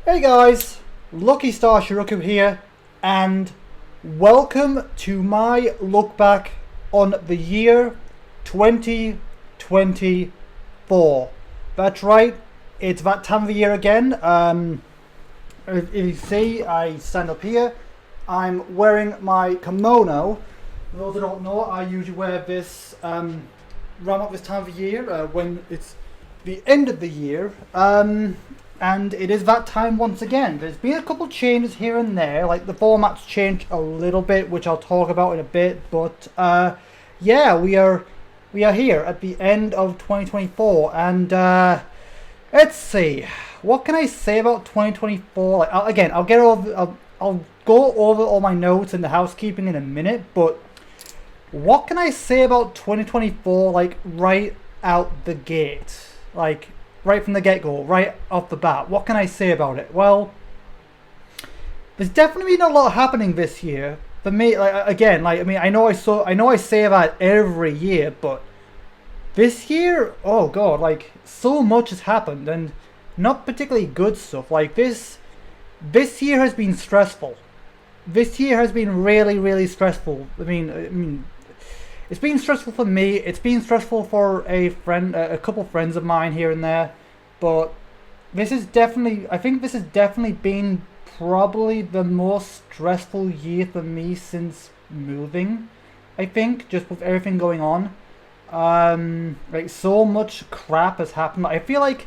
Hey guys, Lucky Star Shi-Roku here, and welcome to my look back on the year 2024. That's right, it's that time of the year again. If you see, I stand up here. I'm wearing my kimono. For those who don't know, I usually wear this around about this time of the year when it's the end of the year. And it is that time once again. There's been a couple changes here and there, like the format's changed a little bit, which I'll talk about in a bit. But yeah, we are here at the end of 2024, and let's see, what can I say about 2024? Like, I'll go over all my notes and the housekeeping in a minute, but what can I say about 2024? Like right out the gate, like. Right from the get-go, right off the bat. What can I say about it? Well, there's definitely been a lot happening this year. For me, I know I say that every year, but this year, oh god, like so much has happened, and not particularly good stuff. Like this year has been stressful. This year has been really stressful. I mean, it's been stressful for me. It's been stressful for a couple friends of mine here and there. But I think this has definitely been probably the most stressful year for me since moving. I think, just with everything going on. Like so much crap has happened. I feel like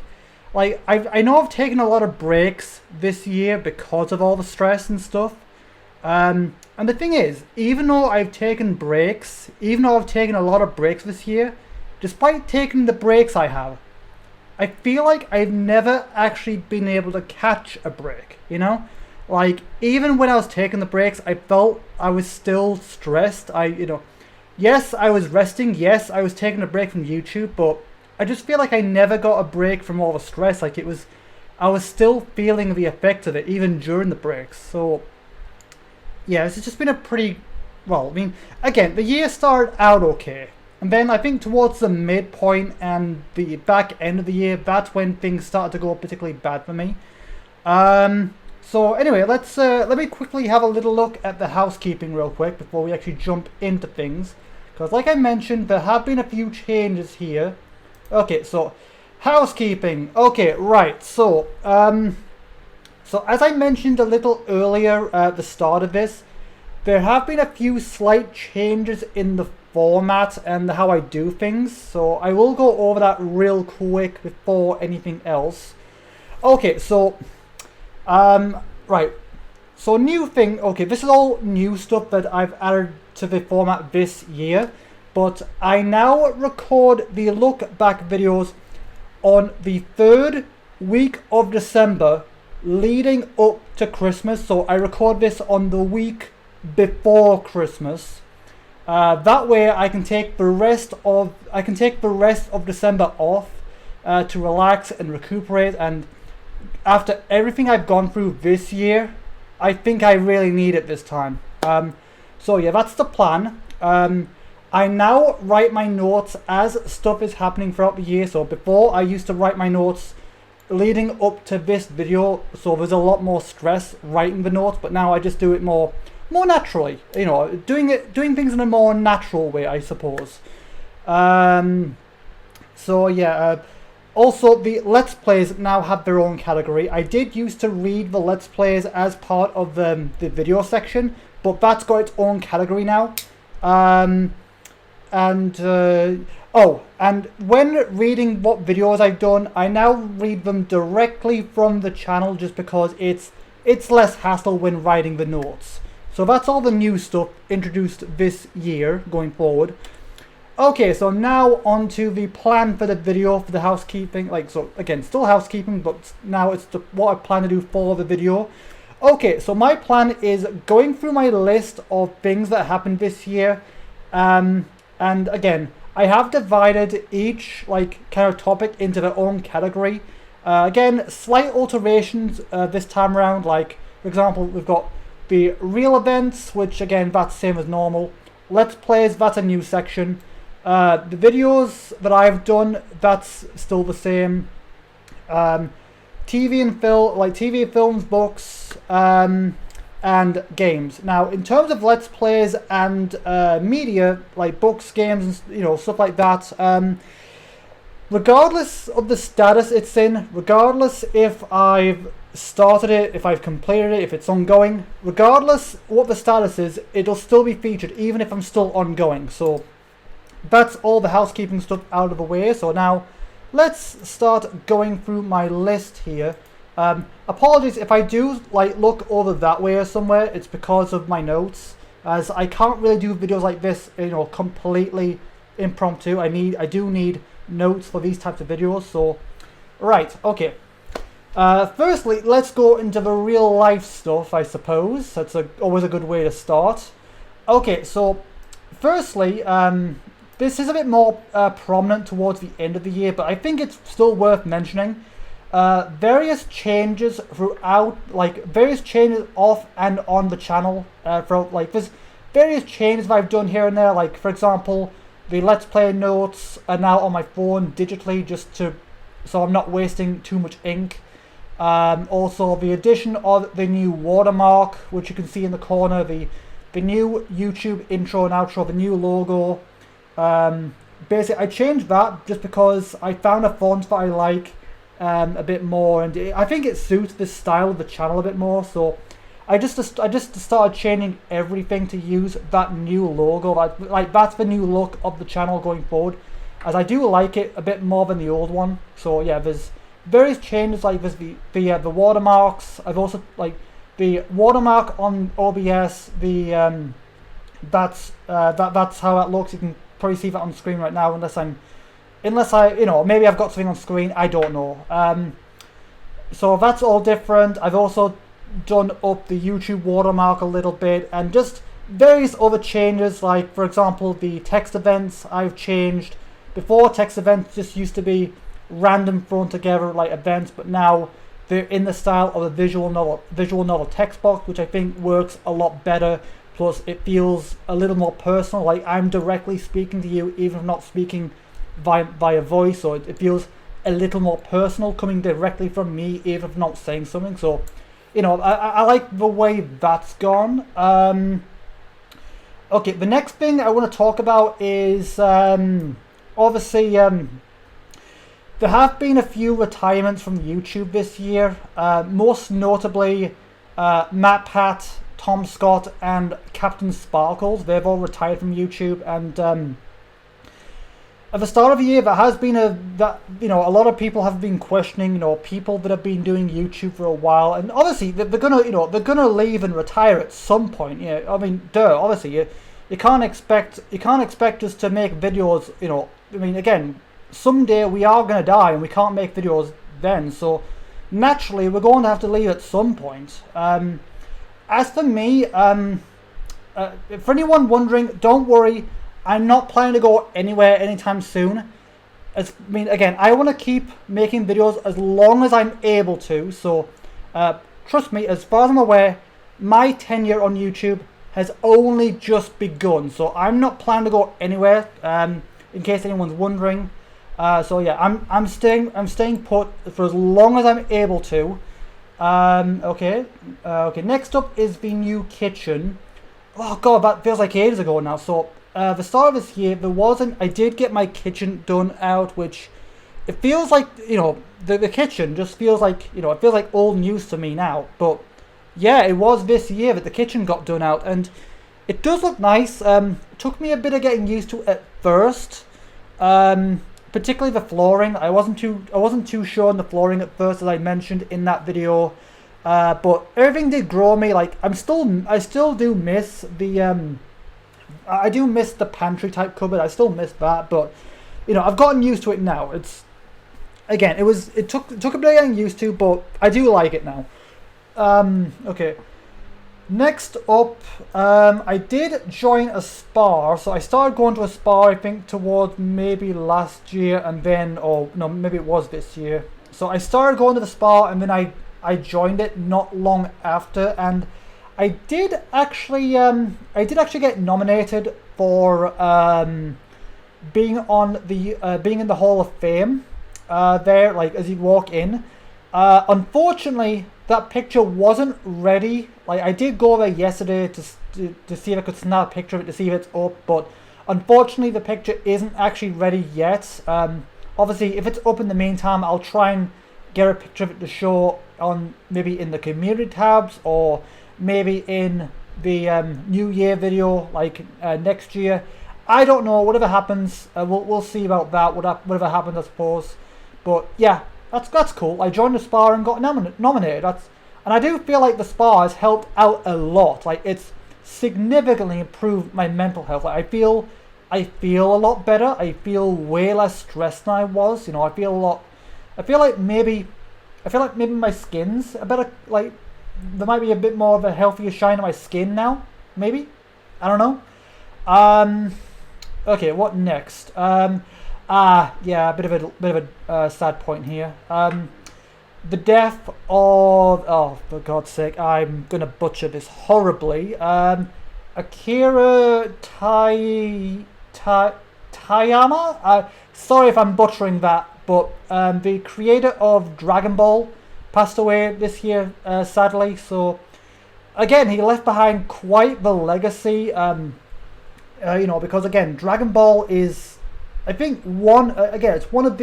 I know I've taken a lot of breaks this year because of all the stress and stuff. And the thing is, even though I've taken a lot of breaks this year, despite taking the breaks I have, I feel like I've never actually been able to catch a break, you know? Like, even when I was taking the breaks, I felt I was still stressed. Yes, I was resting, yes, I was taking a break from YouTube, but I just feel like I never got a break from all the stress. Like, I was still feeling the effect of it, even during the breaks, so. Yeah, this has just been a pretty, well, I mean, again, the year started out okay. And then I think towards the midpoint and the back end of the year, that's when things started to go particularly bad for me. So anyway, let me quickly have a little look at the housekeeping real quick before we actually jump into things. Because like I mentioned, there have been a few changes here. Okay, so housekeeping. Okay, right, so as I mentioned a little earlier at the start of this, there have been a few slight changes in the format and how I do things. So I will go over that real quick before anything else. Okay, so, right. So new thing, okay, this is all new stuff that I've added to the format this year. But I now record the look back videos on the 3rd week of December, leading up to Christmas. So I record this on the week before Christmas. That way I can take the rest of December off to relax and recuperate. And after everything I've gone through this year, I think I really need it this time. So yeah, that's the plan. I now write my notes as stuff is happening throughout the year. So before I used to write my notes leading up to this video, so there's a lot more stress writing the notes, but now I just do it more naturally, you know, doing things in a more natural way, I suppose. So yeah, also the Let's Plays now have their own category. I did used to read the Let's Plays as part of the video section, but that's got its own category now. And when reading what videos I've done, I now read them directly from the channel just because it's less hassle when writing the notes. So that's all the new stuff introduced this year going forward. Okay, so now on to the plan for the video for the housekeeping. Like, so again, still housekeeping, but now it's what I plan to do for the video. Okay, so my plan is going through my list of things that happened this year. And again, I have divided each kind of topic into their own category. Again, slight alterations this time around. Like, for example, we've got the real events, which again, that's same as normal. Let's Plays, that's a new section. The videos that I've done, that's still the same. TV and film, like TV, films, books, and games. Now, in terms of Let's Plays and media, like books, games, and stuff like that, regardless of the status it's in, regardless if I've started it, if I've completed it, if it's ongoing, regardless what the status is, it'll still be featured even if I'm still ongoing. So that's all the housekeeping stuff out of the way. So now let's start going through my list here. Apologies if I do look over that way or somewhere. It's because of my notes, as I can't really do videos like this completely impromptu. I do need notes for these types of videos. So right, okay, firstly let's go into the real life stuff, I suppose. That's always a good way to start. Okay, so firstly, this is a bit more prominent towards the end of the year, but I think it's still worth mentioning. Various changes throughout, various changes off and on the channel. There's various changes that I've done here and there. Like, for example, the Let's Play notes are now on my phone digitally, so I'm not wasting too much ink. Also, the addition of the new watermark, which you can see in the corner, the new YouTube intro and outro, the new logo. Basically, I changed that just because I found a font that I like a bit more, and I think it suits the style of the channel a bit more. So I just started changing everything to use that new logo. That's the new look of the channel going forward, as I do like it a bit more than the old one. So yeah, there's various changes, like there's the watermarks. I've also the watermark on OBS. That's how it looks. You can probably see that on screen right now, unless maybe I've got something on screen, I don't know. So that's all different. I've also done up the YouTube watermark a little bit, and just various other changes, like for example the text events I've changed. Before, text events just used to be random thrown together like events, but now they're in the style of a visual novel text box, which I think works a lot better. Plus it feels a little more personal, like I'm directly speaking to you, even if I'm not speaking via voice. So it feels a little more personal, coming directly from me, even if I'm not saying something. So I like the way that's gone. Okay, the next thing I want to talk about is obviously there have been a few retirements from YouTube this year, most notably Matt Pat, Tom Scott, and Captain Sparkles. They've all retired from YouTube, and at the start of the year, there has been a lot of people have been questioning, people that have been doing YouTube for a while, and obviously they're gonna leave and retire at some point. I mean, obviously you can't expect us to make videos. I mean, again, someday we are gonna die, and we can't make videos then. So naturally, we're going to have to leave at some point. As for me, for anyone wondering, don't worry. I'm not planning to go anywhere anytime soon. Again, I want to keep making videos as long as I'm able to. So, trust me, as far as I'm aware, my tenure on YouTube has only just begun. So I'm not planning to go anywhere. In case anyone's wondering. So yeah, I'm staying put for as long as I'm able to. Okay. Next up is the new kitchen. Oh god, that feels like ages ago now. So the start of this year, I did get my kitchen done out, which it feels like, the kitchen just feels like, it feels like old news to me now. But yeah, it was this year that the kitchen got done out, and it does look nice. It took me a bit of getting used to at first, particularly the flooring. I wasn't too sure on the flooring at first, as I mentioned in that video. But everything did grow on me. I still do miss the I do miss the pantry type cupboard. I still miss that, but I've gotten used to it now. It took a bit of getting used to, but I do like it now. Okay. Next up, I did join a spa. So I started going to a spa, I think, towards maybe last year, and then, maybe it was this year. So I started going to the spa, and then I joined it not long after, and I did actually get nominated for being in the Hall of Fame there, as you walk in. Unfortunately, that picture wasn't ready. Like, I did go there yesterday to see if I could snap a picture of it to see if it's up, but unfortunately the picture isn't actually ready yet. Obviously, if it's up in the meantime, I'll try and get a picture of it to show on maybe in the community tabs or maybe in the New Year video, like next year. I don't know. Whatever happens, we'll see about that. Whatever happens, I suppose. But yeah, that's cool. I joined the spa and got nominated. And I do feel like the spa has helped out a lot. Like, it's significantly improved my mental health. Like, I feel a lot better. I feel way less stressed than I was. I feel like maybe my skin's a better, like, there might be a bit more of a healthier shine on my skin now. Maybe, I don't know. Okay, what next? Yeah, a bit of a sad point here. The death of, oh, for God's sake, I'm gonna butcher this horribly. Akira Tayama. Sorry if I'm butchering that, but the creator of Dragon Ball passed away this year, sadly. So again, he left behind quite the legacy. Because again, Dragon Ball is, I think, it's one of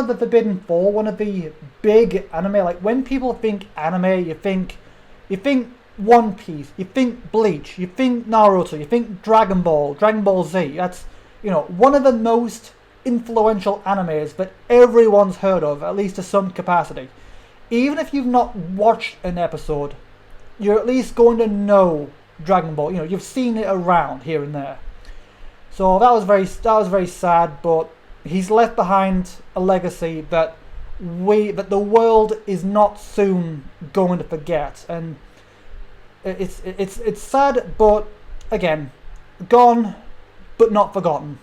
the Forbidden Four, one of the big anime. Like, when people think anime, you think One Piece, you think Bleach, you think Naruto, you think Dragon Ball Z. That's, one of the most influential animes that everyone's heard of, at least to some capacity. Even if you've not watched an episode, you're at least going to know Dragon Ball. You've seen it around here and there. So that was very sad, but he's left behind a legacy that the world is not soon going to forget, and it's sad, but again, gone but not forgotten.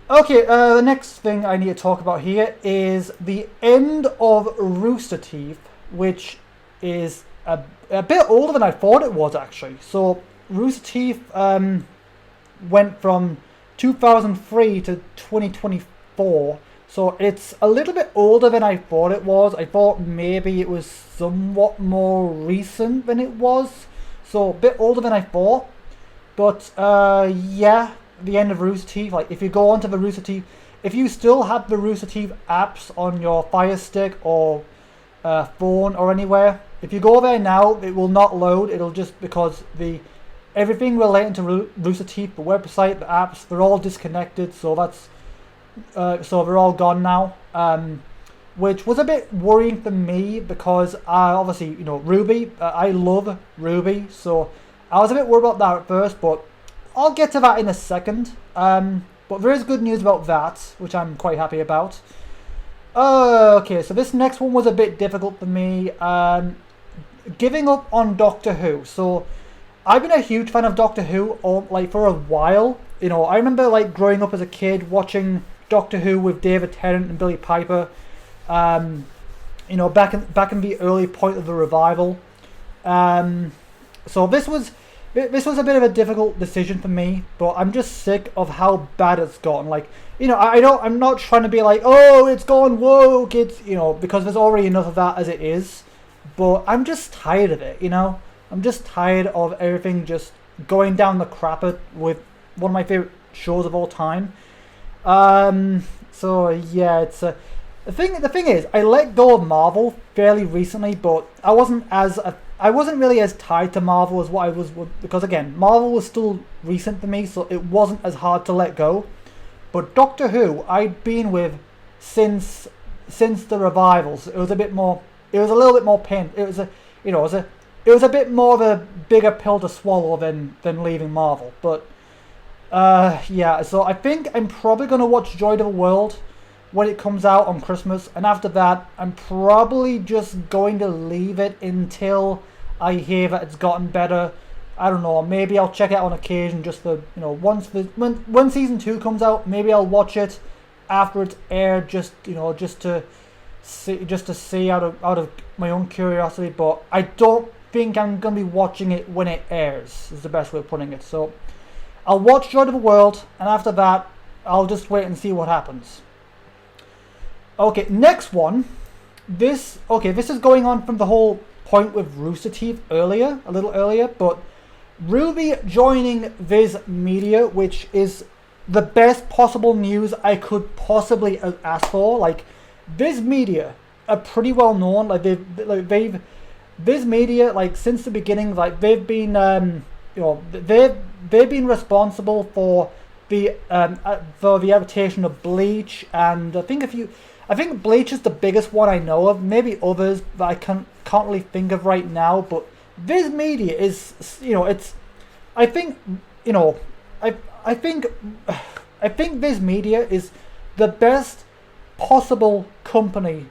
Okay, the next thing I need to talk about here is the end of Rooster Teeth, which is a bit older than I thought it was, actually. So Rooster Teeth went from 2003 to 2024, so it's a little bit older than I thought it was. I thought maybe it was somewhat more recent than it was, so a bit older than I thought. But yeah, the end of Rooster Teeth. Like, if you go onto the Rooster Teeth, if you still have the Rooster Teeth apps on your Fire Stick or phone or anywhere, if you go there now, it will not load. It'll just, because everything relating to Rooster Teeth, the website, the apps, they're all disconnected. So so they're all gone now, which was a bit worrying for me, because obviously, Ruby, I love Ruby, so I was a bit worried about that at first, but I'll get to that in a second. But there is good news about that, which I'm quite happy about. Okay, so this next one was a bit difficult for me. Giving up on Doctor Who. So I've been a huge fan of Doctor Who for a while. I remember growing up as a kid watching Doctor Who with David Tennant and Billy Piper. Back in the early point of the revival. So this was a bit of a difficult decision for me, but I'm just sick of how bad it's gotten. I'm not trying to be like, oh, it's gone woke, it's, because there's already enough of that as it is. But I'm just tired of it, I'm just tired of everything just going down the crapper with one of my favorite shows of all time. So yeah, it's the thing is, I let go of Marvel fairly recently, but I wasn't really as tied to Marvel as what I was, because again, Marvel was still recent for me, so it wasn't as hard to let go. But Doctor Who, I'd been with since the revivals. It was a little bit more pain. It was a bit more of a bigger pill to swallow than leaving Marvel. But yeah, so I think I'm probably gonna watch Joy to the World when it comes out on Christmas, and after that, I'm probably just going to leave it until I hear that it's gotten better. I don't know, maybe I'll check it out on occasion, just for, when season 2 comes out, maybe I'll watch it after it's aired, just to see out of my own curiosity. But I don't think I'm gonna be watching it when it airs, is the best way of putting it. So I'll watch Joy to the World, and after that, I'll just wait and see what happens. Okay, next one this is going on from the whole point with Rooster Teeth a little earlier, but Ruby joining Viz Media, which is the best possible news I could possibly ask for. Like, Viz Media are pretty well known. Like they've Viz Media, like, since the beginning, like they've been they've been responsible for the adaptation of Bleach, and I think Bleach is the biggest one I know of. Maybe others that I can't really think of right now. But Viz Media is, I think Viz Media is the best possible company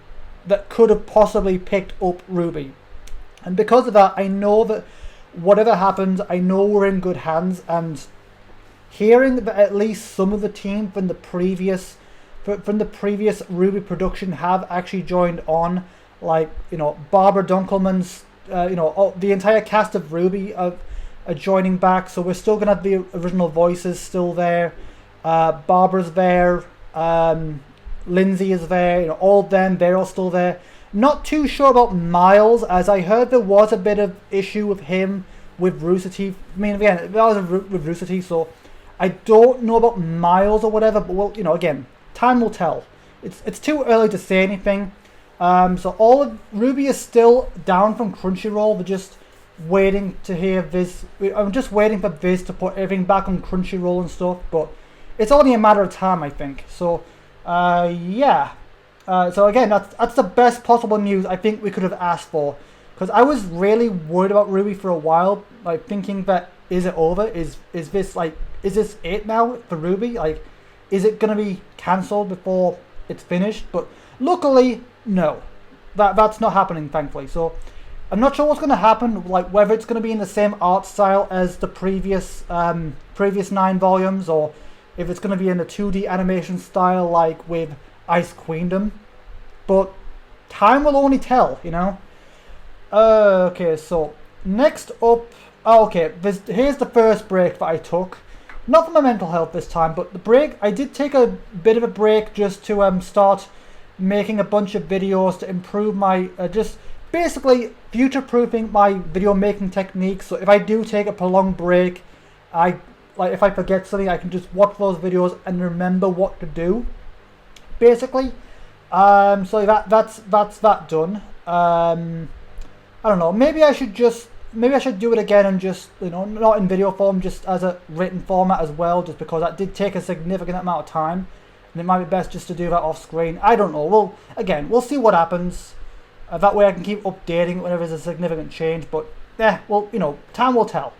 that could have possibly picked up Ruby, and because of that, I know that whatever happens, I know we're in good hands. And hearing that at least some of the team from the previous Ruby production have actually joined on, like, Barbara Dunkelman's, the entire cast of Ruby are joining back, so we're still gonna have the original voices still there. Barbara's there, Lindsay is there, all of them, they're all still there. Not too sure about Miles, as I heard there was a bit of issue with him with Rooster Teeth. I mean, again, that was with Rooster Teeth, so I don't know about Miles or whatever, but well, again, time will tell. It's too early to say anything. So all of Ruby is still down from Crunchyroll. We're just waiting to hear Viz. I'm just waiting for Viz to put everything back on Crunchyroll and stuff, but it's only a matter of time, I think. So, yeah. So again, that's the best possible news I think we could have asked for, because I was really worried about Ruby for a while, like thinking that, is it over? Is this it now for Ruby? Like, is it gonna be cancelled before it's finished? But luckily, no, that's not happening, thankfully. So I'm not sure what's gonna happen, like whether it's gonna be in the same art style as the previous 9 volumes, or if it's gonna be in a 2D animation style like with Ice Queendom, but time will only tell, Okay, so next up, here's the first break that I took. Not for my mental health this time, but the break, I did take a bit of a break just to start making a bunch of videos to improve my, just basically future-proofing my video making techniques. So if I do take a prolonged break, if I forget something, I can just watch those videos and remember what to do, basically. So that's that done. I don't know, maybe I should do it again and just, not in video form, just as a written format as well, just because that did take a significant amount of time, and it might be best just to do that off screen. I don't know. We'll see what happens. That way I can keep updating whenever there's a significant change, but time will tell.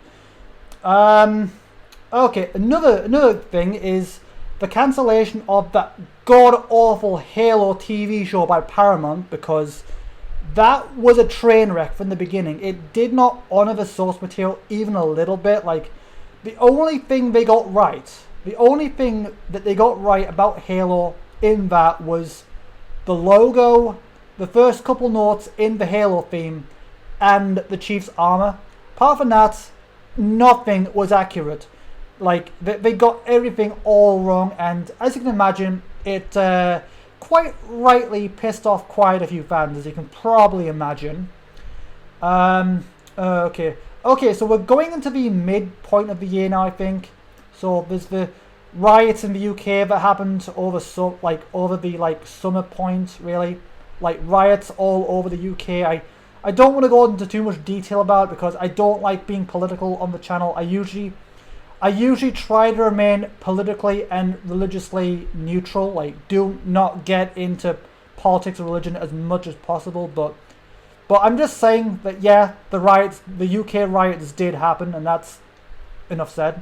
Okay, another thing is the cancellation of that god-awful Halo TV show by Paramount, because that was a train wreck from the beginning. It did not honor the source material even a little bit. Like, the only thing that they got right about Halo in that was the logo, the first couple notes in the Halo theme, and the Chief's armor. Apart from that, nothing was accurate. Like, they got everything all wrong, and as you can imagine, it quite rightly pissed off quite a few fans, as you can probably imagine. Okay, so we're going into the midpoint of the year now, I think. So there's the riots in the UK that happened over the summer point, really. Like, riots all over the UK. I don't want to go into too much detail about it, because I don't like being political on the channel. I usually try to remain politically and religiously neutral. Like, do not get into politics or religion as much as possible. But I'm just saying that, yeah, the UK riots did happen, and that's enough said.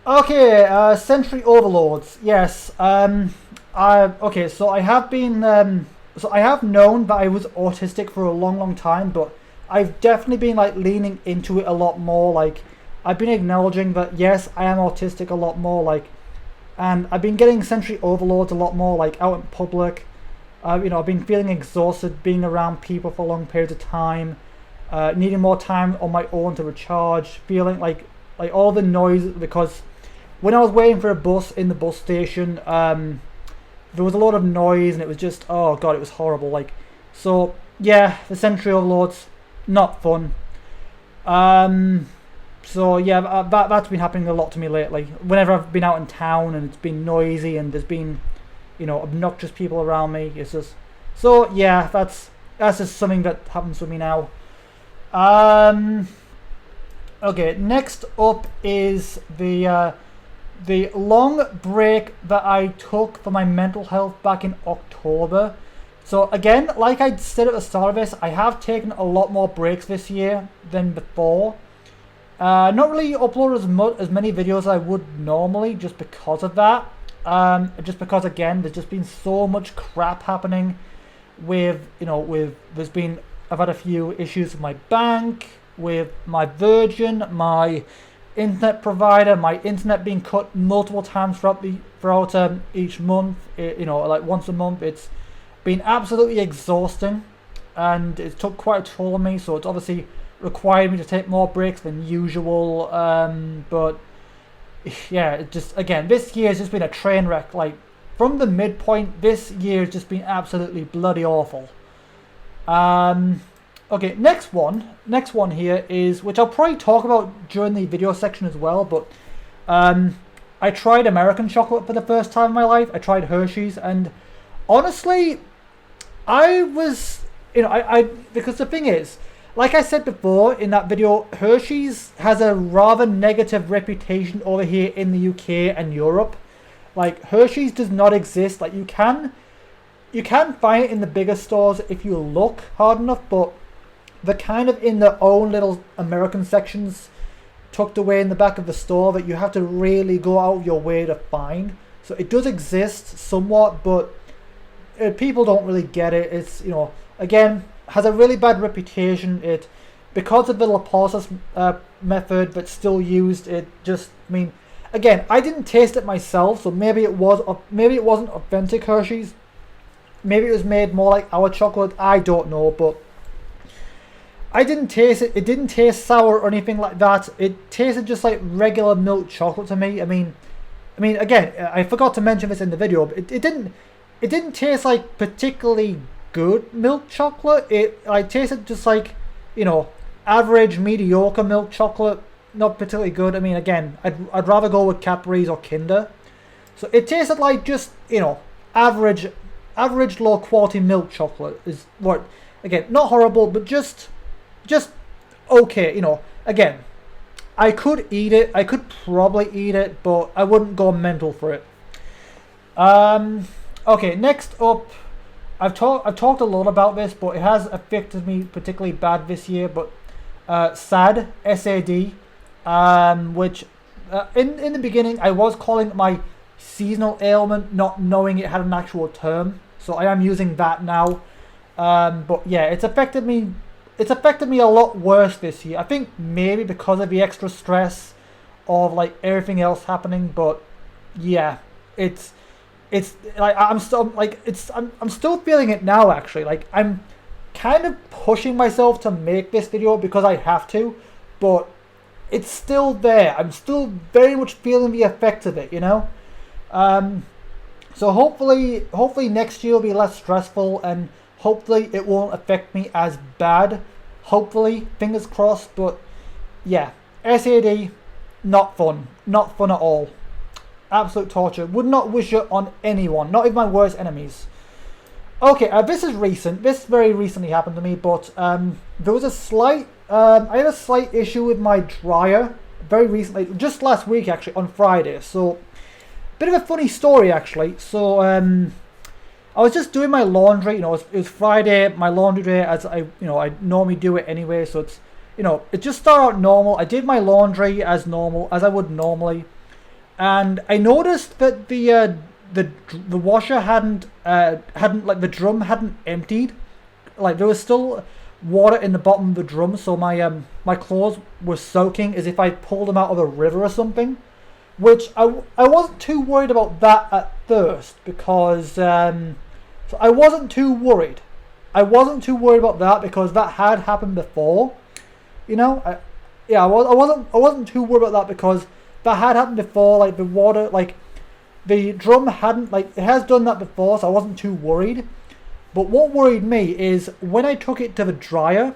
Okay, Sensory Overloads. Yes. Okay, so I have been. So I have known that I was autistic for a long time, but I've definitely been leaning into it a lot more. Like, I've been acknowledging that, yes, I am autistic a lot more, and I've been getting sensory overloads a lot more, out in public. I've been feeling exhausted being around people for long periods of time, needing more time on my own to recharge, feeling like all the noise, because when I was waiting for a bus in the bus station, there was a lot of noise, and it was just, oh god, it was horrible. Like, so yeah, the Sensory Overloads, not fun. So yeah, that's been happening a lot to me lately. Whenever I've been out in town and it's been noisy and there's been, obnoxious people around me, it's just, so yeah, that's just something that happens with me now. Okay, next up is the long break that I took for my mental health back in October. So again, like I said at the start of this, I have taken a lot more breaks this year than before. Not really uploaded as many videos as I would normally, just because of that. Just because, again, there's just been so much crap happening with, I've had a few issues with my bank, with my Virgin, my internet provider, my internet being cut multiple times throughout each month, like once a month. It's been absolutely exhausting, and it took quite a toll on me, so it's obviously required me to take more breaks than usual, but yeah, it just, again, this year has just been a train wreck. Like, from the midpoint, this year has just been absolutely bloody awful. Okay, next one here is, which I'll probably talk about during the video section as well, but I tried American chocolate for the first time in my life. I tried Hershey's, and honestly, I was, because the thing is, like I said before in that video, Hershey's has a rather negative reputation over here in the UK and Europe. Like, Hershey's does not exist. Like, you can find it in the bigger stores if you look hard enough, but they're kind of in their own little American sections tucked away in the back of the store that you have to really go out of your way to find. So it does exist somewhat, but people don't really get it. It's, again, has a really bad reputation. It, because of the lipolysis method that's still used, it just, again, I didn't taste it myself, so maybe it wasn't authentic Hershey's. Maybe it was made more like our chocolate. I don't know, but I didn't taste it. It didn't taste sour or anything like that. It tasted just like regular milk chocolate to me. I mean, again, I forgot to mention this in the video, but it didn't taste like particularly good milk chocolate. It tasted just like, average, mediocre milk chocolate, not particularly good. I mean, again, I'd rather go with Cadbury's or Kinder. So it tasted like just, average low quality milk chocolate is what, again, not horrible, but just okay. Again, I could eat it. I could probably eat it, but I wouldn't go mental for it. Okay, next up, I've talked a lot about this, but it has affected me particularly bad this year. But SAD, SAD, which in the beginning I was calling it my seasonal ailment, not knowing it had an actual term. So I am using that now. But yeah, it's affected me. It's affected me a lot worse this year. I think maybe because of the extra stress of like everything else happening. But yeah, it's like I'm still feeling it now. Actually, like I'm kind of pushing myself to make this video because I have to, but it's still there. I'm still very much feeling the effects of it. So hopefully next year will be less stressful, and hopefully it won't affect me as bad. Hopefully, fingers crossed. But yeah, SAD, not fun at all. Absolute torture. Would not wish it on anyone, not even my worst enemies. Okay, this is recent. This very recently happened to me, but there was a slight. I had a slight issue with my dryer very recently, just last week actually, on Friday. So, bit of a funny story actually. So, I was just doing my laundry. It was Friday, my laundry day, as I normally do it anyway. So it's, it just started out normal. I did my laundry as normal, as I would normally. And I noticed that the washer hadn't like the drum hadn't emptied, like there was still water in the bottom of the drum, so my clothes were soaking as if I pulled them out of a river or something, which I wasn't too worried about that at first, because so I wasn't too worried about that because that had happened before, I wasn't too worried about that because that had happened before. Like the water, like the drum hadn't, like, it has done that before, so I wasn't too worried. But what worried me is when I took it to the dryer,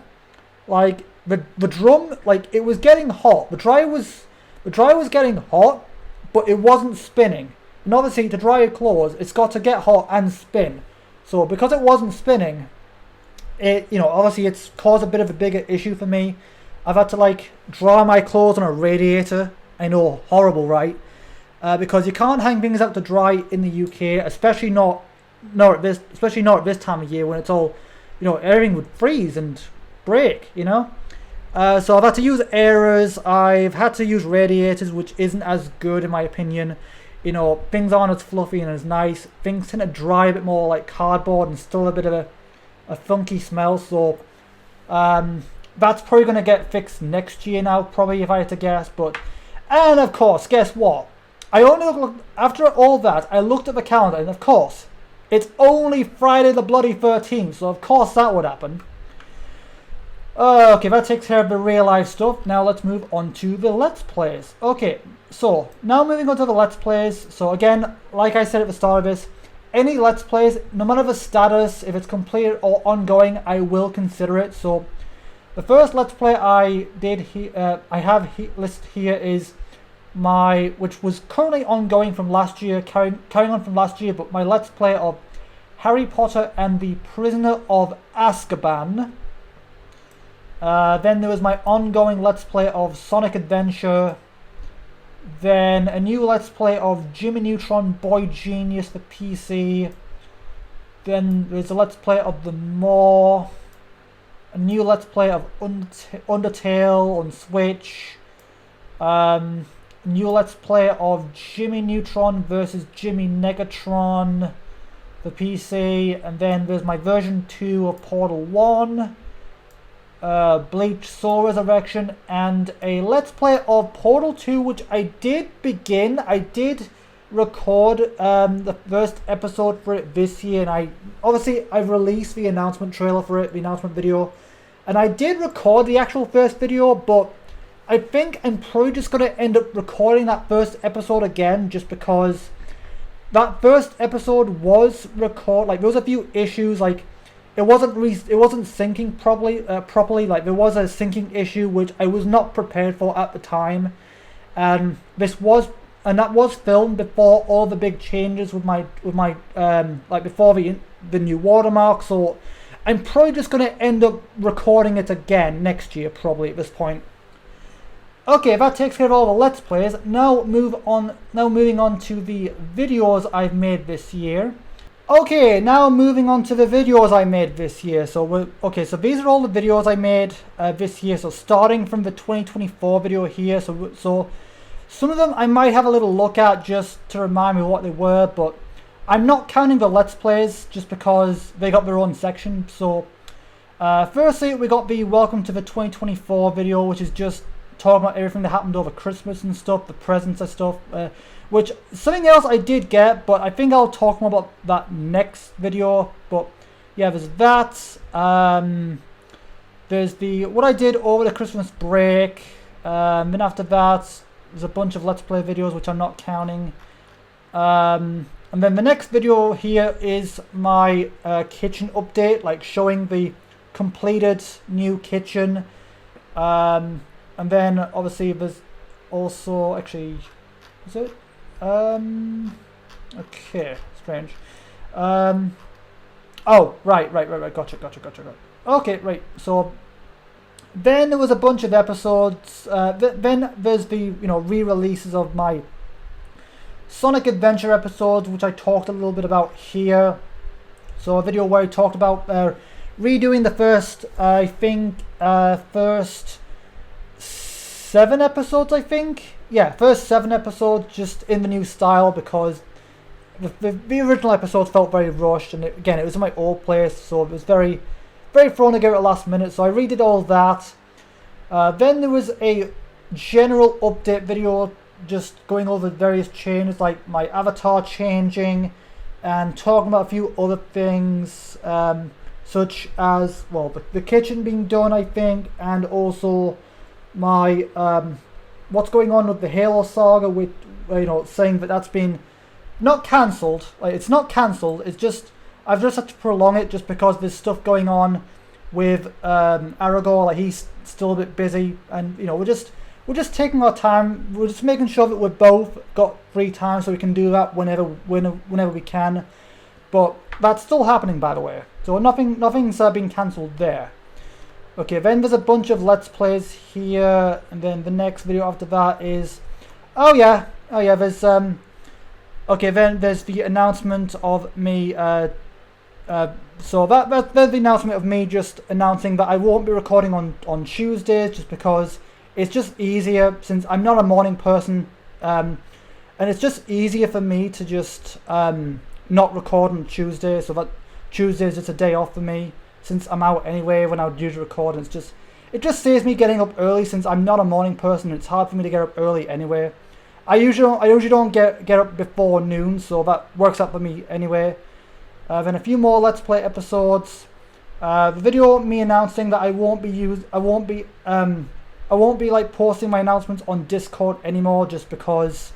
like, the drum, like, it was getting hot. The dryer was getting hot, but it wasn't spinning. And obviously, to dry your clothes, it's got to get hot and spin. So because it wasn't spinning, it, you know, obviously it's caused a bit of a bigger issue for me. I've had to, like, dry my clothes on a radiator. I know, horrible, right? Because you can't hang things out to dry in the UK, especially not at this time of year when it's all, you know, everything would freeze and break, you know. So I've had to use airers. I've had to use radiators, which isn't as good in my opinion. You know, things aren't as fluffy and as nice. Things tend to dry a bit more like cardboard and still a bit of a funky smell. So that's probably going to get fixed next year now, probably, if I had to guess. But, and of course, guess what? I only looked, after all that, I looked at the calendar, and of course, it's only Friday the bloody 13th, so of course that would happen. Okay, that takes care of the real life stuff. Now let's move on to the Let's Plays. Okay, so now moving on to the Let's Plays. So again, like I said at the start of this, any Let's Plays, no matter the status, if it's completed or ongoing, I will consider it. So the first Let's Play I did, I have listed here is which was currently ongoing from last year, carrying on from last year, but my Let's Play of Harry Potter and the Prisoner of Azkaban. Then there was my ongoing Let's Play of Sonic Adventure. Then a new Let's Play of Jimmy Neutron Boy Genius for PC. Then there's a Let's Play of The Maw. A new Let's Play of Undertale on Switch. New Let's Play of Jimmy Neutron versus Jimmy Negatron for PC, and then there's my version 2 of Portal 1, Bleach Soul Resurrection, and a Let's Play of Portal 2, which I did record the first episode for it this year, and I released the announcement trailer for it, the announcement video, and I did record the actual first video, but I think I'm probably just going to end up recording that first episode again, just because that first episode was like, there was a few issues, like it wasn't syncing properly, like there was a syncing issue which I was not prepared for at the time, and that was filmed before all the big changes with my like before the new watermark, so I'm probably just going to end up recording it again next year, probably at this point. Okay, that takes care of all the Let's Plays. Now moving on to the videos I've made this year. Okay, now moving on to the videos I made this year. So so these are all the videos I made this year. So starting from the 2024 video here. So some of them I might have a little look at just to remind me what they were, but I'm not counting the Let's Plays just because they got their own section. So firstly, we got the Welcome to the 2024 video, which is just talking about everything that happened over Christmas and stuff, the presents and stuff, which something else I did get, but I think I'll talk more about that next video. But yeah, there's that. There's what I did over the Christmas break. Then after that, there's a bunch of Let's Play videos which I'm not counting. And then the next video here is my kitchen update, like showing the completed new kitchen. And then obviously there's also, actually, is it? Okay, strange. Oh, right, gotcha. Okay, right, so then there was a bunch of episodes, then there's the, re-releases of my Sonic Adventure episodes, which I talked a little bit about here. So a video where I talked about redoing the first, first 7 episodes, I think. Yeah, first 7 episodes, just in the new style, because the original episodes felt very rushed, and it was in my old place, so it was very, very thrown together at the last minute, so I redid all that. Then there was a general update video, just going over various changes, like my avatar changing, and talking about a few other things, such as, well, the kitchen being done, I think, and also my what's going on with the Halo saga, with saying that that's been not cancelled. Like, it's not cancelled. It's just I've just had to prolong it just because there's stuff going on with Aragorn. Like, he's still a bit busy, and you know, we're just taking our time. We're just making sure that we've both got free time so we can do that whenever we can. But that's still happening, by the way. So nothing's been cancelled there. Okay, then there's a bunch of Let's Plays here, and then the next video after that is, oh yeah, there's okay, then there's the announcement of me. So that's the announcement of me just announcing that I won't be recording on Tuesdays, just because it's just easier, since I'm not a morning person, and it's just easier for me to just not record on Tuesday, so that Tuesday is just a day off for me, since I'm out anyway when I would usually record, and it just saves me getting up early, since I'm not a morning person. It's hard for me to get up early anyway. I usually don't get up before noon, so that works out for me anyway. Then a few more Let's Play episodes. The video of me announcing that I won't be like posting my announcements on Discord anymore, just because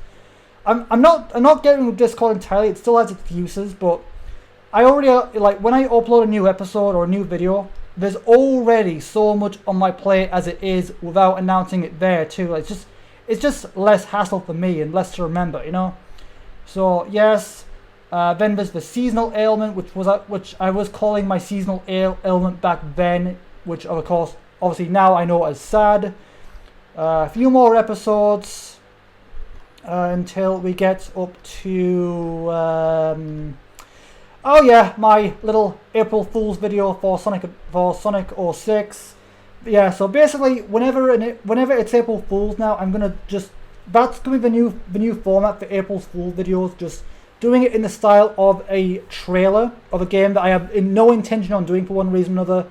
I'm not getting with Discord entirely. It still has its uses, but I already, like, when I upload a new episode or a new video, there's already so much on my plate as it is without announcing it there too. Like, it's just less hassle for me and less to remember, you know. So yes, then there's the seasonal ailment, which I was calling my seasonal ailment back then, which of course obviously now I know as sad. A few more episodes until we get up to oh yeah, my little April Fool's video for Sonic 06. Yeah, so basically whenever it's April Fool's now, that's gonna be the new format for April Fool's videos, just doing it in the style of a trailer of a game that I have no intention on doing for one reason or another.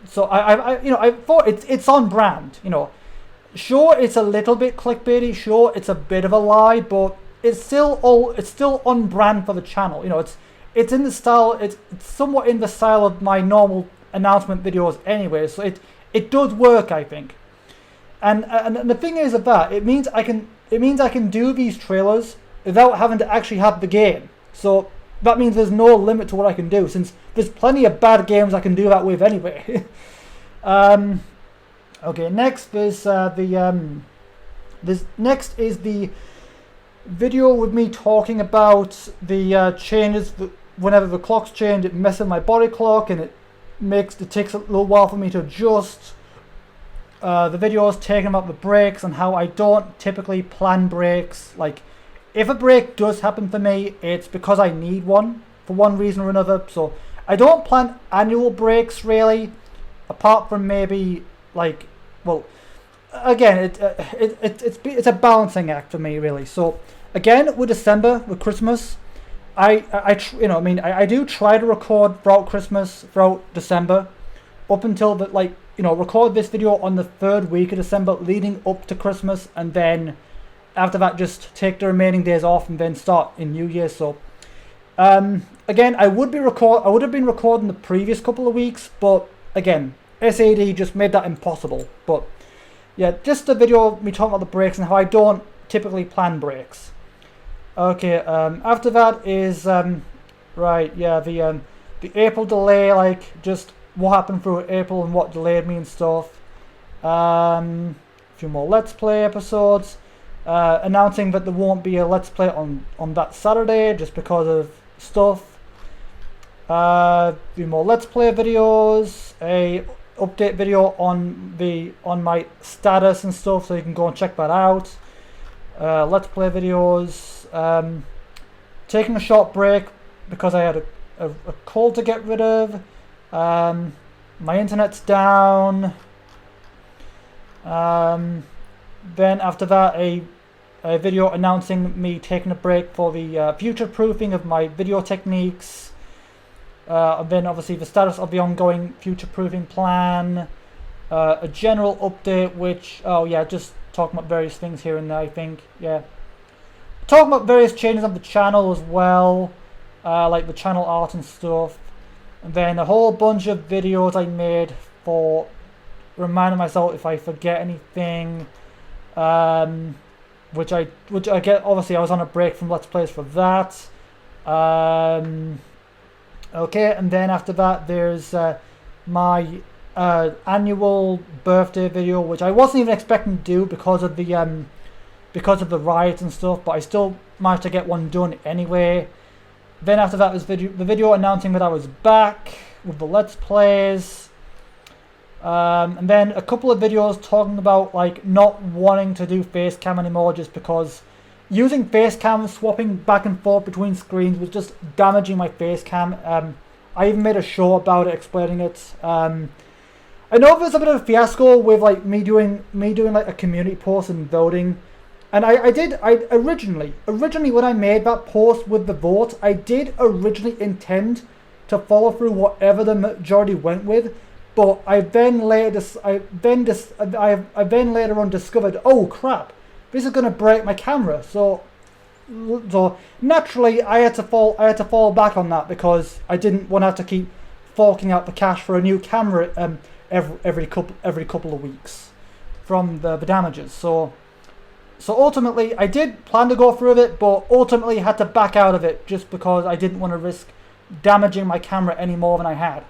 So I thought it's on brand, you know. Sure, it's a little bit clickbaity. Sure, it's a bit of a lie, but it's still on brand for the channel. You know, it's in the style. It's somewhat in the style of my normal announcement videos anyway. So it does work, I think. And the thing is of that, it means I can do these trailers without having to actually have the game. So that means there's no limit to what I can do, since there's plenty of bad games I can do that with anyway. Okay, next is next is the video with me talking about the changes. Whenever the clocks change, it messes my body clock, and it takes a little while for me to adjust. The video is taking about the breaks and how I don't typically plan breaks. Like, if a break does happen for me, it's because I need one for one reason or another. So I don't plan annual breaks really, apart from maybe, like, well, again, it's a balancing act for me really. So again, with December, with Christmas, I do try to record throughout Christmas, throughout December, up until record this video on the 3rd week of December leading up to Christmas, and then after that just take the remaining days off and then start in New Year. So again, I would have been recording the previous couple of weeks, but again, SAD just made that impossible. But yeah, just a video of me talking about the breaks and how I don't typically plan breaks. Okay, after that is right, yeah, the April delay, like just what happened through April and what delayed me and stuff. A few more Let's Play episodes. Announcing that there won't be a Let's Play on that Saturday just because of stuff. A few more Let's Play videos. A update video on my status and stuff, so you can go and check that out. Let's Play videos. Taking a short break because I had a cold to get rid of. My internet's down. Then after that, a video announcing me taking a break for the future proofing of my video techniques. And then obviously the status of the ongoing future proofing plan. A general update, which, oh yeah, just talking about various things here and there, I think, yeah. Talking about various changes of the channel as well, like the channel art and stuff. And then a whole bunch of videos I made for reminding myself if I forget anything. which I get. Obviously, I was on a break from Let's Plays for that. Okay, and then after that, there's my annual birthday video, which I wasn't even expecting to do because of the riots and stuff, but I still managed to get one done anyway. Then after that was the video announcing that I was back with the Let's Plays. And then a couple of videos talking about like not wanting to do face cam anymore just because using face cam, swapping back and forth between screens was just damaging my face cam. I even made a show about it, explaining it. I know there's a bit of a fiasco with like me doing like a community post and voting. And I originally when I made that post with the vote, I did originally intend to follow through whatever the majority went with, but I then later on discovered, oh crap, this is gonna break my camera. So naturally I had to fall back on that because I didn't want to have to keep forking out the cash for a new camera every couple of weeks from the damages. So ultimately, I did plan to go through with it, but ultimately had to back out of it just because I didn't want to risk damaging my camera any more than I had.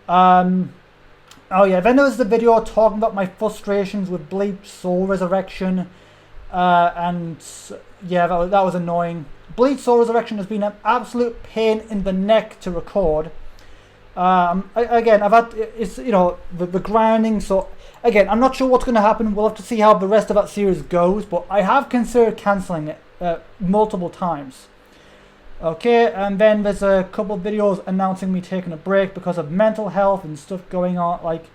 Oh yeah, then there was the video talking about my frustrations with Bleach Soul Resurrection, and yeah, that was annoying. Bleach Soul Resurrection has been an absolute pain in the neck to record. Again, I've had the grinding, so. Again, I'm not sure what's going to happen. We'll have to see how the rest of that series goes, but I have considered cancelling it multiple times. Okay, and then there's a couple of videos announcing me taking a break because of mental health and stuff going on. Like,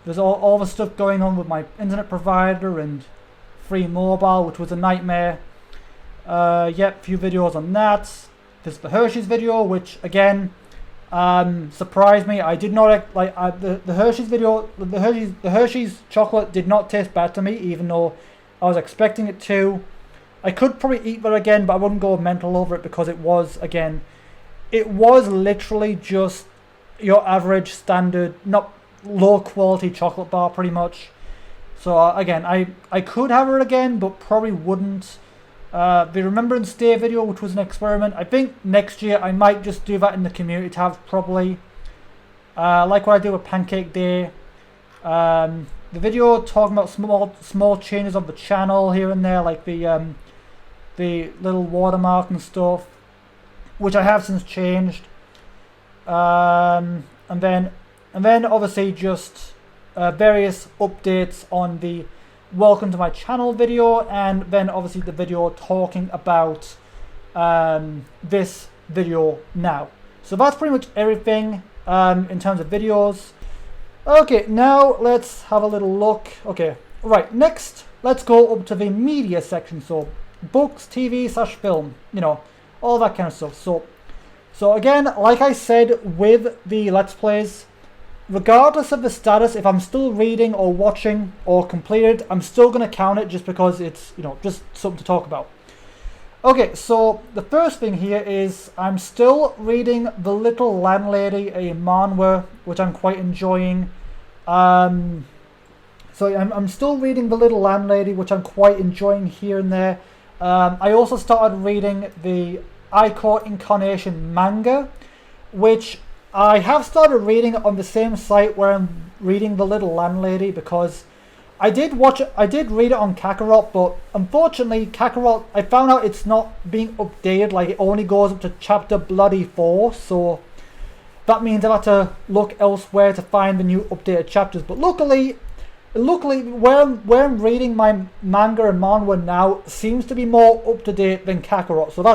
there's all the stuff going on with my internet provider and free mobile, which was a nightmare. Yep, few videos on that. There's the Hershey's video, which again surprised me. I did not like the Hershey's video. The Hershey's chocolate did not taste bad to me, even though I was expecting it to. I could probably eat that again, but I wouldn't go mental over it because it was literally just your average standard, not low quality chocolate bar, pretty much. So again, I could have it again, but probably wouldn't. The Remembrance Day video, which was an experiment. I think next year I might just do that in the community tab, probably. Like what I did with Pancake Day. The video talking about small changes on the channel here and there, like the little watermark and stuff, which I have since changed. And then obviously just various updates on the welcome to my channel video, and then obviously the video talking about this video now. So that's pretty much everything in terms of videos. Okay, now let's have a little look. Okay, right, next let's go up to the media section. So books, TV/film, all that kind of stuff. So again, like I said with the Let's Plays, regardless of the status, if I'm still reading or watching or completed, I'm still going to count it just because it's, just something to talk about. Okay, so the first thing here is I'm still reading The Little Landlady, a manhwa, which I'm quite enjoying. So I'm still reading The Little Landlady, which I'm quite enjoying here and there. I also started reading the Ico Incarnation manga, which I have started reading on the same site where I'm reading The Little Landlady, because I did read it on Kakarot, but unfortunately Kakarot, I found out it's not being updated. Like, it only goes up to chapter bloody 4, so that means I've had to look elsewhere to find the new updated chapters. But luckily where I'm reading my manga and manhwa now seems to be more up to date than Kakarot. So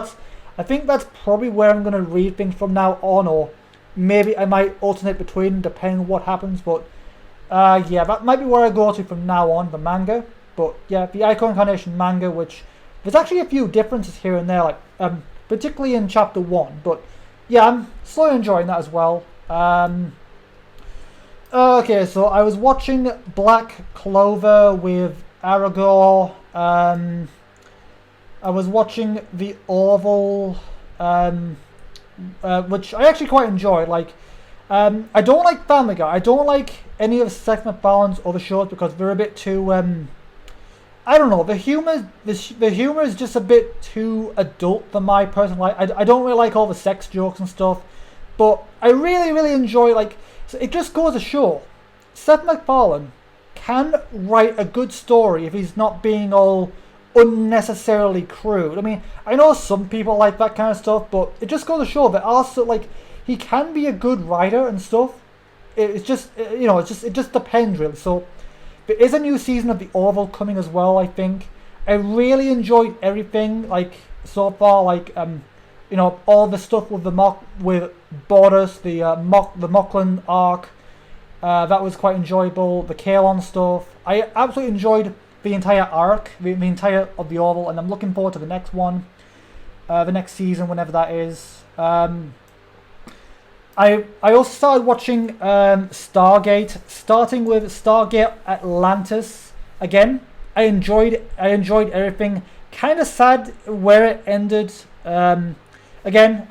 I think that's probably where I'm going to read things from now on, or maybe I might alternate between depending on what happens, but yeah, that might be where I go to from now on, the manga. But yeah, the Ico Incarnation manga, which there's actually a few differences here and there, like particularly in chapter 1, but yeah, I'm slowly enjoying that as well. Okay, so I was watching Black Clover with Aragorn. I was watching The Orville, which I actually quite enjoy. Like, I don't like Family Guy. I don't like any of Seth MacFarlane's other shows because they're a bit too I don't know, the humor is just a bit too adult for my personal life. I don't really like all the sex jokes and stuff, but I really enjoy, like, so it just goes to show Seth MacFarlane can write a good story if he's not being all unnecessarily crude. I mean, I know some people like that kind of stuff, but it just goes to show that also, like, he can be a good writer and stuff. It's just, it just depends really. So there is a new season of The Orville coming as well, I think. I really enjoyed everything, like, so far, like, all the stuff with with Borders, the Mocklin arc. That was quite enjoyable. The Kalon stuff. I absolutely enjoyed the entire arc, the entire of The Orville, and I'm looking forward to the next one, the next season, whenever that is. I also started watching Stargate, starting with Stargate Atlantis. Again, I enjoyed everything. Kind of sad where it ended. Again,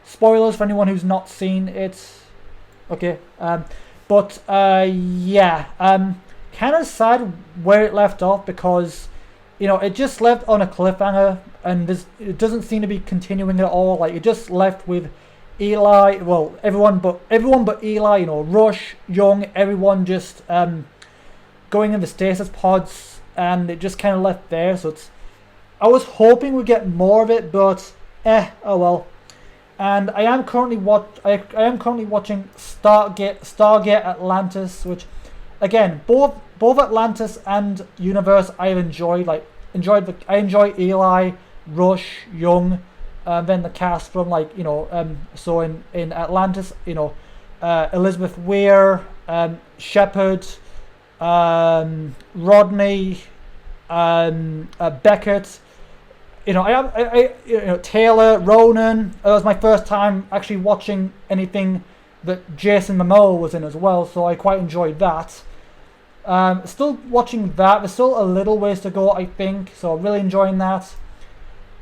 spoilers for anyone who's not seen it. Okay, yeah, kind of sad where it left off, because it just left on a cliffhanger, and it doesn't seem to be continuing at all. Like, it just left with Eli, well, everyone but Eli, Rush, Young, everyone just going in the stasis pods, and it just kind of left there. So I was hoping we'd get more of it, but oh well. And I am currently watching Stargate Atlantis, which, again, both Atlantis and Universe I have enjoyed. I enjoy Eli, Rush, Young. Then the cast from, so in Atlantis, Elizabeth Weir, Shepard, Rodney, Beckett, Taylor, Ronan. It was my first time actually watching anything that Jason Momoa was in as well, so I quite enjoyed that. Still watching that. There's still a little ways to go, I think, so really enjoying that.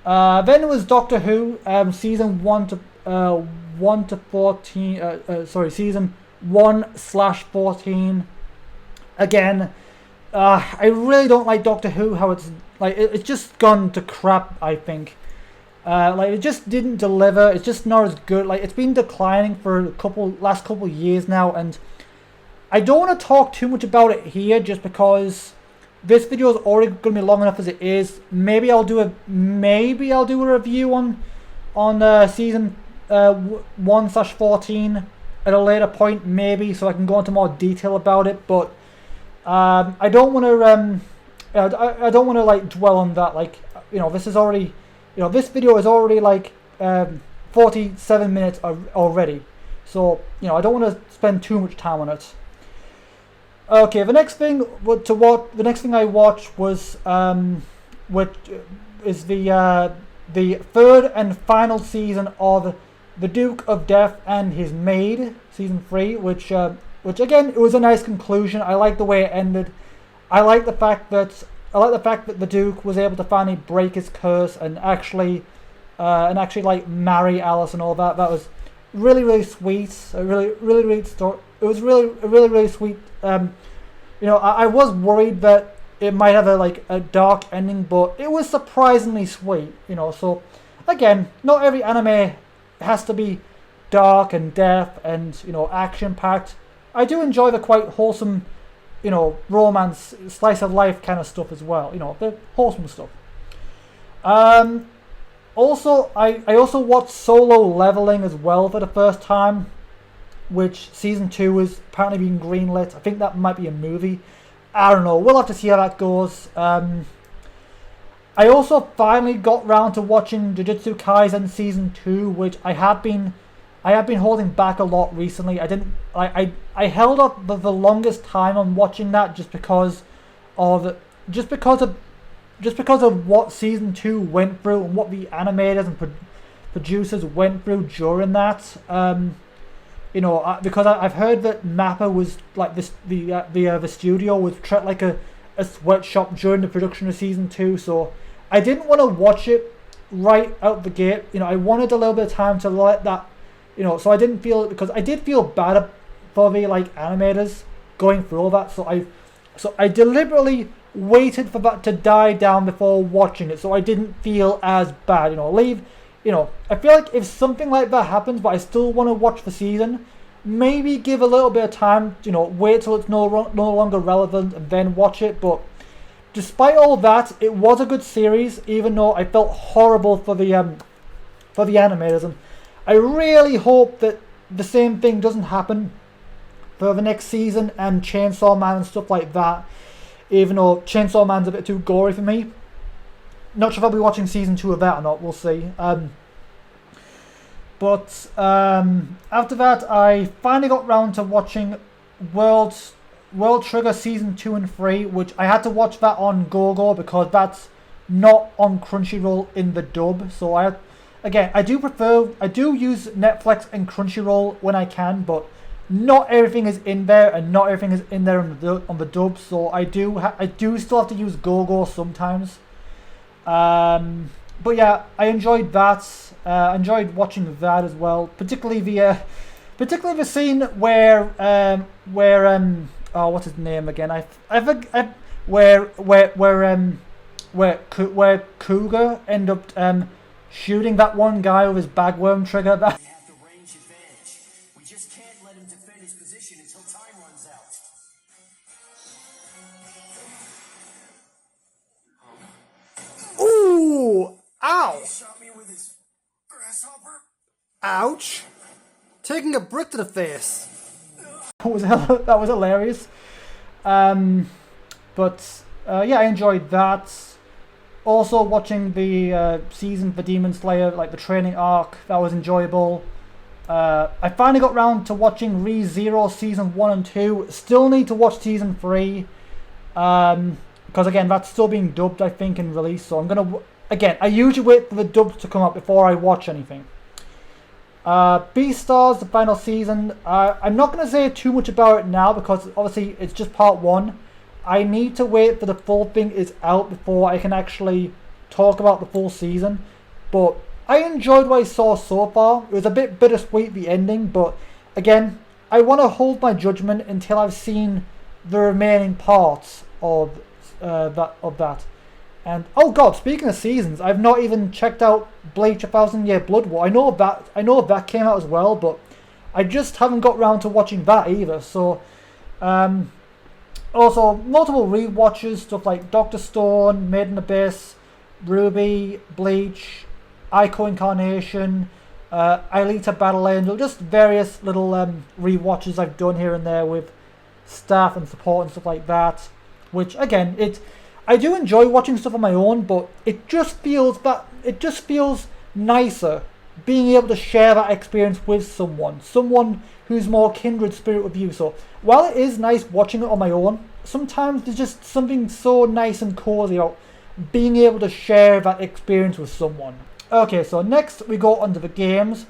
Then it was Doctor Who, season 1 to 14. Season 1/14. Again, I really don't like Doctor Who. How it's it's just gone to crap, I think. It just didn't deliver. It's just not as good. It's been declining for last couple years now, and I don't want to talk too much about it here, just because this video is already going to be long enough as it is. Maybe I'll do a review on season 1/14 at a later point, maybe, so I can go into more detail about it. But I don't want to dwell on that. This is already, this video is already 47 minutes already. So I don't want to spend too much time on it. Okay, the next thing I watched was which is the third and final season of The Duke of Death and His Maid, season 3, which again, it was a nice conclusion. I like the way it ended. I like the fact that the Duke was able to finally break his curse and actually marry Alice and all that. That was really sweet. A really story. It was really sweet. I was worried that it might have a dark ending, but it was surprisingly sweet. So again, not every anime has to be dark and death and action packed. I do enjoy the quite wholesome, romance, slice of life kind of stuff as well. The wholesome stuff. Also, I also watched Solo Leveling as well for the first time, which season 2 is apparently being greenlit. I think that might be a movie. I don't know. We'll have to see how that goes. I also finally got round to watching Jujutsu Kaisen season 2, which I have been holding back a lot recently. I held up the longest time on watching that just because of what season 2 went through and what the animators and producers went through during that. Because I've heard that Mappa was the studio was treated like a sweatshop during the production of season 2, so I didn't want to watch it right out the gate. I wanted a little bit of time to let that, so I didn't feel, because I did feel bad for the animators going through all that. So I deliberately waited for that to die down before watching it, so I didn't feel as bad. I feel like if something like that happens, but I still want to watch the season, maybe give a little bit of time. Wait till it's no longer relevant and then watch it. But despite all that, it was a good series, even though I felt horrible for the animators, and I really hope that the same thing doesn't happen for the next season and Chainsaw Man and stuff like that, even though Chainsaw Man's a bit too gory for me. Not sure if I'll be watching season 2 of that or not, we'll see. But after that, I finally got round to watching World Trigger season 2 and 3, which I had to watch that on GoGo because that's not on Crunchyroll in the dub. So I do use Netflix and Crunchyroll when I can, but not everything is in there, and not everything is in there on the dub. So I do still have to use GoGo sometimes. But yeah, I enjoyed that. I enjoyed watching that as well, particularly the scene where what's his name again? Where Cougar ended up shooting that one guy with his bagworm trigger. That. We have the range advantage. We just can't let him defend his position until time runs out. Ooh! Ow! He shot me with his grasshopper. Ouch! Taking a brick to the face. That was hilarious. But yeah, I enjoyed that. Also watching the season for Demon Slayer, like the training arc, that was enjoyable. I finally got round to watching Re:Zero season 1 and 2. Still need to watch season 3. Because again, that's still being dubbed, I think, and released. So I'm gonna I usually wait for the dubs to come out before I watch anything. Beastars, the final season. I'm not gonna say too much about it now because obviously it's just part 1. I need to wait for the full thing is out before I can actually talk about the full season. But I enjoyed what I saw so far. It was a bit bittersweet, the ending, but again, I want to hold my judgment until I've seen the remaining parts of that. And oh god, speaking of seasons, I've not even checked out Bleach: 1,000-Year Blood War. I know that came out as well, but I just haven't got round to watching that either. So also, multiple rewatches, stuff like Doctor Stone, Made in Abyss, Ruby, Bleach, Ico Incarnation, Alita Battle Angel, just various little rewatches I've done here and there with staff and support and stuff like that. Which again, I do enjoy watching stuff on my own, but it just feels nicer being able to share that experience with someone who's more kindred spirit with you. So while it is nice watching it on my own, sometimes there's just something so nice and cozy about being able to share that experience with someone. Okay, so next we go on to the games.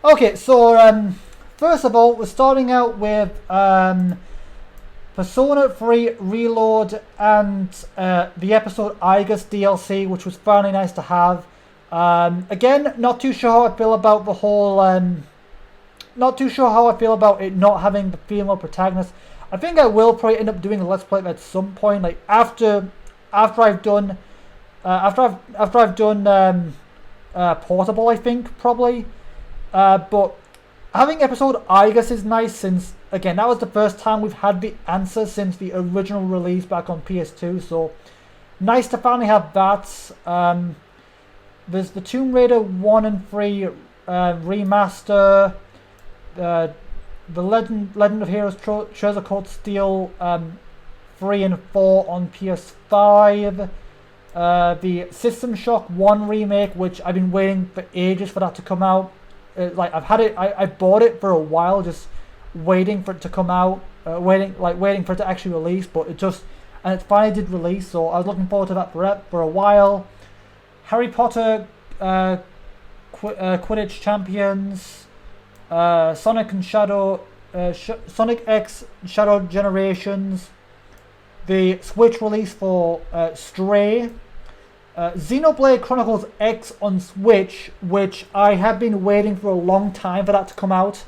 Okay, so first of all, we're starting out with Persona 3 Reload and the episode Igus DLC, which was fairly nice to have. Again, not too sure how I feel about the whole... not too sure how I feel about it not having the female protagonist. I think I will probably end up doing a Let's Play at some point, like after I've done Portable, I think, probably. But having episode Igus is nice since, again, that was the first time we've had the answer since the original release back on PS2, so nice to finally have that. There's the Tomb Raider 1 and 3 remaster, the Legend of Heroes Treasure Coat Steel 3 and 4 on PS5, the System Shock 1 remake, which I've been waiting for ages for that to come out. Like I've had it, I bought it for a while, just waiting for it to come out, waiting for it to actually release, but it finally did release, so I was looking forward to that for a while. Harry Potter Quidditch Champions, Sonic X Shadow Generations, the Switch release for Stray, Xenoblade Chronicles X on Switch, which I have been waiting for a long time for that to come out.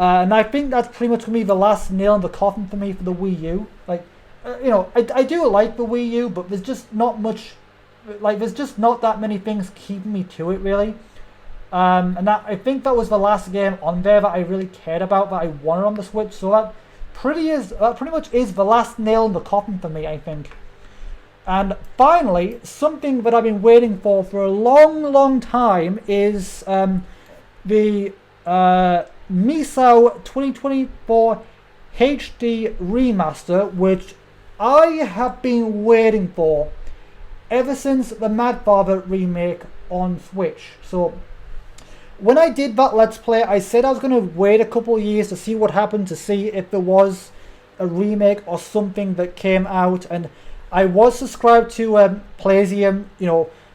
And I think that's pretty much going to be the last nail in the coffin for me for the Wii U. Like, I do like the Wii U, but there's just not much, like, there's just not that many things keeping me to it, really. And I think that was the last game on there that I really cared about, that I wanted on the Switch. So that pretty much is the last nail in the coffin for me, I think. And finally, something that I've been waiting for a long time is the Misao 2024 HD remaster, which I have been waiting for ever since the Mad Father remake on Switch. So when I did that Let's Play, I said I was going to wait a couple of years to see what happened, to see if there was a remake or something that came out. And I was subscribed to Plazium,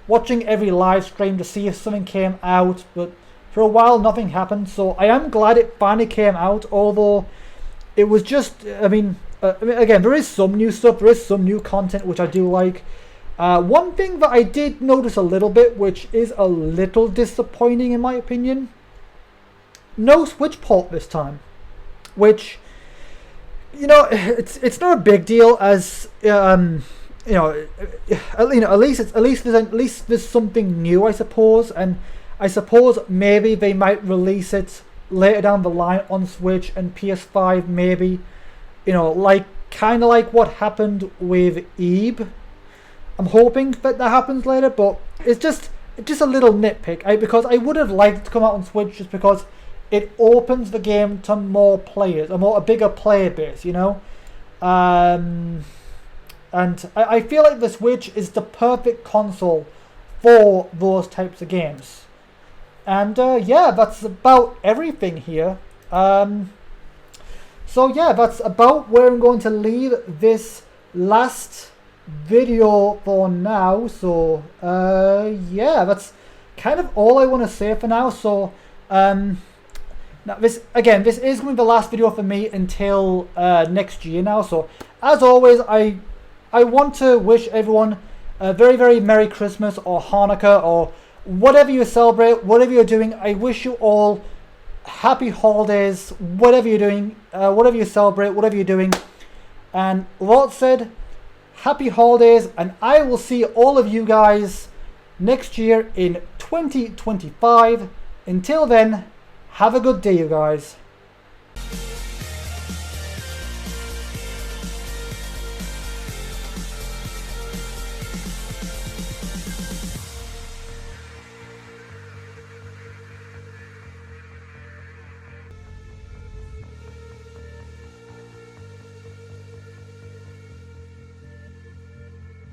watching every live stream to see if something came out, but for a while nothing happened. So I am glad it finally came out, although it was just, again, there is some new stuff, there is some new content which I do like. One thing that I did notice a little bit, which is a little disappointing in my opinion, no Switch port this time, which, it's not a big deal, as at least there's something new, I suppose. And I suppose maybe they might release it later down the line on Switch and PS5, maybe, kind of like what happened with Eve. I'm hoping that happens later, but it's just a little nitpick, because I would have liked it to come out on Switch, just because it opens the game to more players, a bigger player base, and I feel like the Switch is the perfect console for those types of games. And yeah, that's about everything here. So yeah, that's about where I'm going to leave this last video for now. So yeah, that's kind of all I want to say for now. So now this is going to be the last video for me until next year now. So as always, I want to wish everyone a very, very Merry Christmas or Hanukkah or whatever you celebrate, whatever you're doing. I wish you all happy holidays, whatever you're doing, whatever you celebrate, whatever you're doing. And with that said, happy holidays, and I will see all of you guys next year in 2025. Until then, have a good day, you guys.